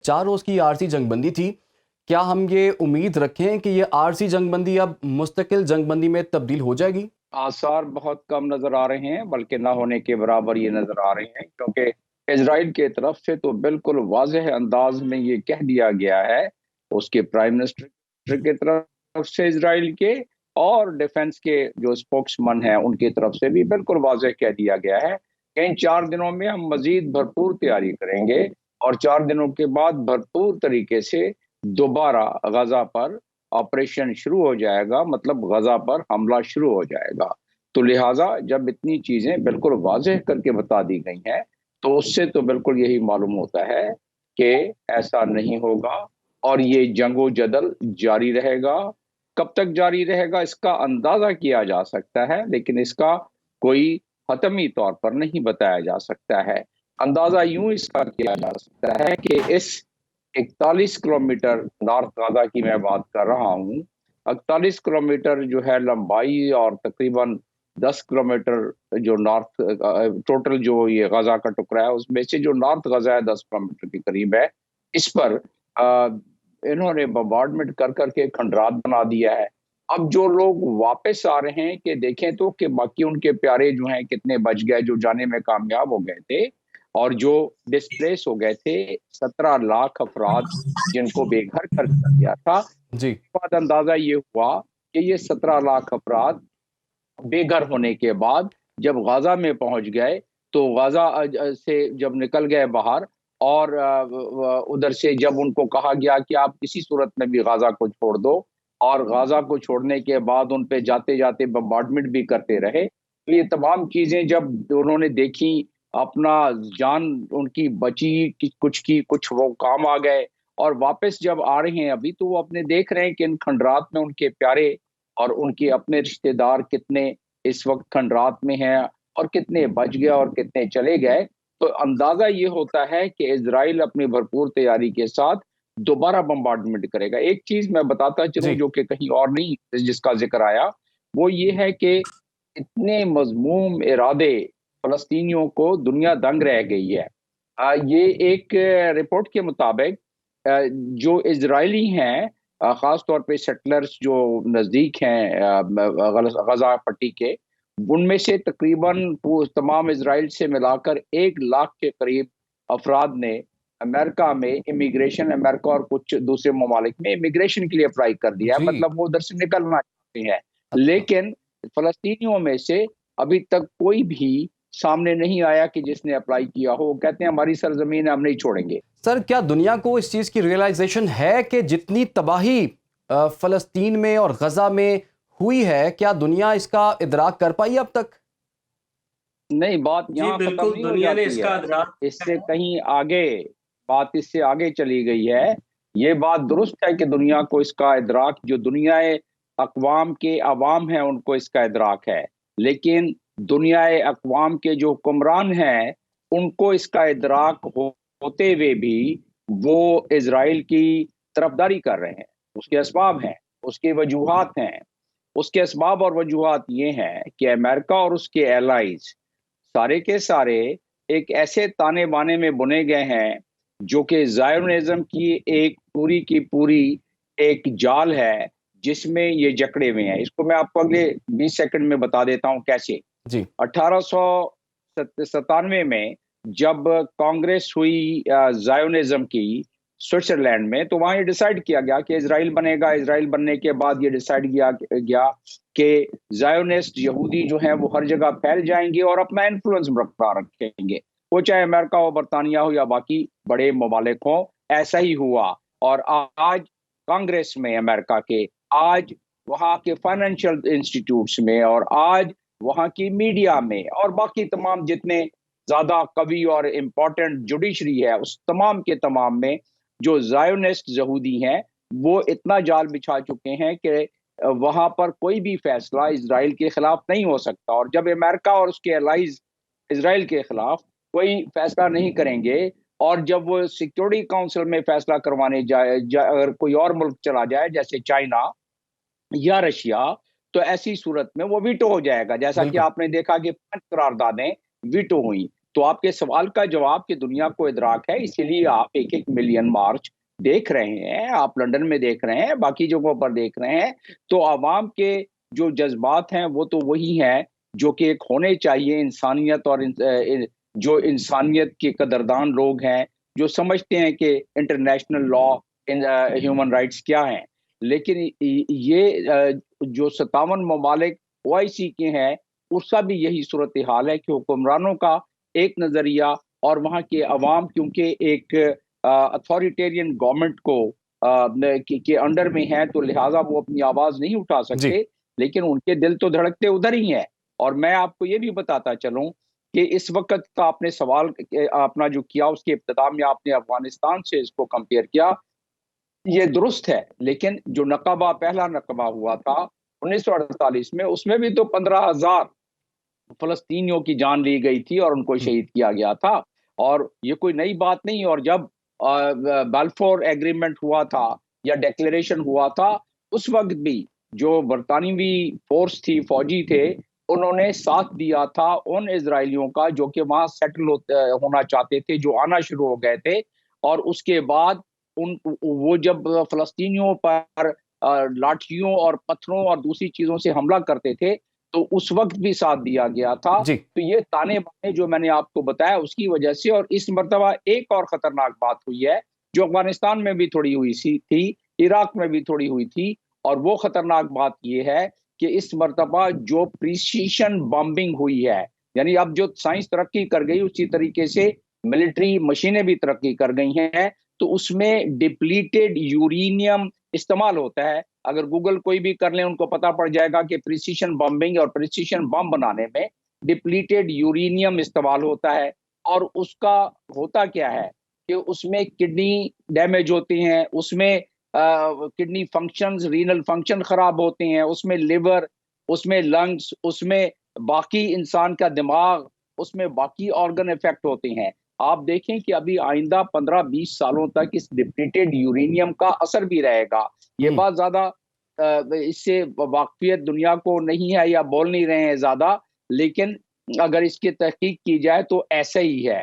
4 روز کی عارضی جنگ بندی تھی، کیا ہم یہ امید رکھیں کہ یہ عارضی جنگ بندی اب مستقل جنگ بندی میں تبدیل ہو جائے گی؟ آثار بہت کم نظر آ رہے ہیں، بلکہ نہ ہونے کے برابر یہ نظر آ رہے ہیں، کیونکہ اسرائیل کی طرف سے تو بالکل واضح انداز میں یہ کہہ دیا گیا ہے، اس کے پرائم منسٹر کی طرف سے اسرائیل کے اور ڈیفنس کے جو اسپوکس مین ہیں ان کی طرف سے بھی بالکل واضح کہہ دیا گیا ہے کہ ان 4 دنوں میں ہم مزید بھرپور تیاری کریں گے اور 4 دنوں کے بعد بھرپور طریقے سے دوبارہ غزہ پر آپریشن شروع ہو جائے گا، مطلب غزہ پر حملہ شروع ہو جائے گا۔ تو لہٰذا جب اتنی چیزیں بالکل واضح کر کے بتا دی گئی ہیں تو اس سے تو بالکل یہی معلوم ہوتا ہے کہ ایسا نہیں ہوگا اور یہ جنگ و جدل جاری رہے گا۔ کب تک جاری رہے گا اس کا اندازہ کیا جا سکتا ہے، لیکن اس کا کوئی حتمی طور پر نہیں بتایا جا سکتا ہے۔ اندازہ یوں اس کا کیا جا سکتا ہے کہ اس 41 کلومیٹر نارتھ غزہ کی میں بات کر رہا ہوں، 41 کلومیٹر جو ہے لمبائی اور تقریباً 10 کلومیٹر جو نارتھ ٹوٹل جو یہ غزہ کا ٹکڑا ہے اس میں سے جو نارتھ غزہ ہے 10 کلومیٹر کے قریب ہے، اس پر انہوں نے بمبارڈمنٹ کر کر کے کھنڈرات بنا دیا ہے۔ اب جو لوگ واپس آ رہے ہیں کہ دیکھیں تو کہ باقی ان کے پیارے جو ہیں کتنے بچ گئے جو جانے میں کامیاب ہو گئے تھے، اور جو ڈسپلیس ہو گئے تھے 17 لاکھ افراد جن کو بے گھر کر دیا تھا۔ جی بعد اندازہ یہ ہوا کہ یہ 17 لاکھ افراد بے گھر ہونے کے بعد جب غزہ میں پہنچ گئے تو غزہ سے جب نکل گئے باہر اور ادھر سے جب ان کو کہا گیا کہ آپ کسی صورت میں بھی غزہ کو چھوڑ دو، اور غزہ کو چھوڑنے کے بعد ان پہ جاتے جاتے بمبارڈمنٹ بھی کرتے رہے، تو یہ تمام چیزیں جب انہوں نے دیکھی، اپنا جان ان کی بچی کچھ وہ کام آ گئے، اور واپس جب آ رہے ہیں ابھی تو وہ اپنے دیکھ رہے ہیں کہ ان کھنڈرات میں ان کے پیارے اور ان کے اپنے رشتہ دار کتنے اس وقت کھنڈرات میں ہیں اور کتنے بچ گئے اور کتنے چلے گئے۔ تو اندازہ یہ ہوتا ہے کہ اسرائیل اپنی بھرپور تیاری کے ساتھ دوبارہ بمبارڈمنٹ کرے گا۔ ایک چیز میں بتاتا چلوں جی جو کہ کہیں اور نہیں جس کا ذکر آیا، وہ یہ ہے کہ اتنے مذموم ارادے فلسطینیوں کو دنیا دنگ رہ گئی ہے۔ یہ ایک رپورٹ کے مطابق جو اسرائیلی ہیں، خاص طور پہ سیٹلرز جو نزدیک ہیں غزہ پٹی کے، ان میں سے تقریباً تمام اسرائیل سے ملا کر 1 لاکھ کے قریب افراد نے امریکہ میں امیگریشن، امریکہ اور کچھ دوسرے ممالک میں امیگریشن کے لیے اپلائی کر دیا ہے، جی مطلب وہ ادھر سے نکلنا چاہتے ہیں۔ اچھا لیکن فلسطینیوں میں سے ابھی تک کوئی بھی سامنے نہیں آیا کہ جس نے اپلائی کیا ہو۔ وہ کہتے ہیں ہماری سرزمین ہم نہیں چھوڑیں گے۔ سر، کیا دنیا کو اس چیز کی ریئلائزیشن ہے کہ جتنی تباہی فلسطین میں اور غزہ میں ہوئی ہے، کیا دنیا اس کا ادراک کر پائی اب تک؟ نہیں، بات جی یہاں ختم بالکل، نہیں ہو دنیا نے اس جاتی کا ہے، ادراک اس سے کہیں آگے بات اس سے آگے چلی گئی ہے۔ یہ بات درست ہے کہ دنیا کو اس کا ادراک، جو دنیا اقوام کے عوام ہیں ان کو اس کا ادراک ہے، لیکن دنیا اقوام کے جو حکمران ہیں ان کو اس کا ادراک ہوتے ہوئے بھی وہ اسرائیل کی طرفداری کر رہے ہیں۔ اس کے اسباب ہیں، اس کی وجوہات ہیں۔ اس کے اسباب اور وجوہات یہ ہیں کہ امریکہ اور اس کے ایلائز سارے کے سارے ایک ایسے تانے بانے میں بنے گئے ہیں جو کہ زائونزم کی پوری ایک جال ہے جس میں یہ جکڑے ہوئے ہیں۔ اس کو میں آپ کو اگلے 20 سیکنڈ میں بتا دیتا ہوں کیسے۔ جی 1897 میں جب کانگریس ہوئی زائونزم کی سوئٹزرلینڈ میں، تو وہاں یہ ڈیسائیڈ کیا گیا کہ اسرائیل بنے گا۔ اسرائیل بننے کے بعد یہ ڈیسائیڈ کیا گیا کہ زائونسٹ یہودی جو ہیں وہ ہر جگہ پھیل جائیں گے اور اپنا انفلوئنس برقرار رکھیں گے، وہ چاہے امریکہ ہو، برطانیہ ہو یا باقی بڑے ممالک ہوں۔ ایسا ہی ہوا، اور آج کانگریس میں امریکہ کے، آج وہاں کے فائنینشیل انسٹیٹیوٹس میں، اور آج وہاں کی میڈیا میں، اور باقی تمام جتنے زیادہ قوی اور امپورٹنٹ جوڈیشری ہے اس تمام کے تمام میں جو زائونسٹ یہودی ہیں وہ اتنا جال بچھا چکے ہیں کہ وہاں پر کوئی بھی فیصلہ اسرائیل کے خلاف نہیں ہو سکتا۔ اور جب امریکہ اور اس کے الائز اسرائیل کے خلاف کوئی فیصلہ نہیں کریں گے، اور جب وہ سیکیورٹی کونسل میں فیصلہ کروانے جائے، اگر کوئی اور ملک چلا جائے جیسے چائنا یا رشیا، تو ایسی صورت میں وہ ویٹو ہو جائے گا، جیسا کہ بالکل آپ نے دیکھا کہ 5 قراردادیں ویٹو ہوئی۔ تو آپ کے سوال کا جواب کہ دنیا کو ادراک ہے، اسی لیے آپ 1 ملین مارچ دیکھ رہے ہیں، آپ لندن میں دیکھ رہے ہیں، باقی جگہوں پر دیکھ رہے ہیں، تو عوام کے جو جذبات ہیں وہ تو وہی ہیں جو کہ ایک ہونے چاہیے، انسانیت اور جو انسانیت کے قدردان لوگ ہیں، جو سمجھتے ہیں کہ انٹرنیشنل لا، ہیومن رائٹس کیا ہیں۔ لیکن یہ جو 57 ممالک OIC کے ہیں، اس کا بھی یہی صورتحال ہے کہ حکمرانوں کا ایک نظریہ اور وہاں کے عوام کیونکہ ایک اتھارٹیرین گورنمنٹ کو کے انڈر میں ہے، تو لہٰذا وہ اپنی آواز نہیں اٹھا جی سکتے، لیکن ان کے دل تو دھڑکتے ادھر ہی ہیں۔ اور میں آپ کو یہ بھی بتاتا چلوں کہ اس وقت کا آپ نے سوال اپنا جو کیا، اس کے ابتدا میں آپ نے افغانستان سے اس کو کمپیئر کیا، یہ درست ہے، لیکن جو نقبہ پہلا نقبہ ہوا تھا 1948 میں، اس میں بھی تو 15,000 فلسطینیوں کی جان لی گئی تھی اور ان کو شہید کیا گیا تھا، اور یہ کوئی نئی بات نہیں۔ اور جب بلفور ایگریمنٹ ہوا تھا یا ڈیکلیریشن ہوا تھا، اس وقت بھی جو برطانوی فورس تھی، فوجی تھے، انہوں نے ساتھ دیا تھا ان اسرائیلیوں کا جو کہ وہاں سیٹل ہونا چاہتے تھے، جو آنا شروع ہو گئے تھے، اور اس کے بعد وہ جب فلسطینیوں پر لاٹھیوں اور پتھروں اور دوسری چیزوں سے حملہ کرتے تھے تو اس وقت بھی ساتھ دیا گیا تھا۔ جی تو یہ تانے بانے جو میں نے آپ کو بتایا اس کی وجہ سے، اور اس مرتبہ ایک اور خطرناک بات ہوئی ہے جو افغانستان میں بھی تھوڑی ہوئی تھی، عراق میں بھی تھوڑی ہوئی تھی، اور وہ خطرناک بات یہ ہے کہ اس مرتبہ جو پریسیشن بمبنگ ہوئی ہے، یعنی اب جو سائنس ترقی کر گئی اسی طریقے سے ملٹری مشینیں بھی ترقی کر گئی ہیں، تو اس میں ڈپلیٹڈ یورینیم استعمال ہوتا ہے۔ اگر گوگل کوئی بھی کر لیں ان کو پتا پڑ جائے گا کہ پریسیشن بمبنگ اور پریسیشن بم بنانے میں ڈپلیٹڈ یورینیم استعمال ہوتا ہے، اور اس کا ہوتا کیا ہے کہ اس میں کڈنی ڈیمیج ہوتی ہیں، اس میں کڈنی فنکشنز، رینل فنکشن خراب ہوتے ہیں، اس میں لیور، اس میں لنگز، اس میں باقی انسان کا دماغ، اس میں باقی آرگن افیکٹ ہوتے ہیں۔ آپ دیکھیں کہ ابھی آئندہ 15-20 سالوں تک اس ڈپلیٹڈ یورینیم کا اثر بھی رہے گا۔ یہ بات زیادہ اس سے واقفیت دنیا کو نہیں ہے یا بول نہیں رہے ہیں زیادہ، لیکن اگر اس کی تحقیق کی جائے تو ایسا ہی ہے۔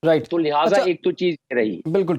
رائٹ تو لہٰذا اچھا ایک تو چیز یہ رہی۔ بالکل ٹھیک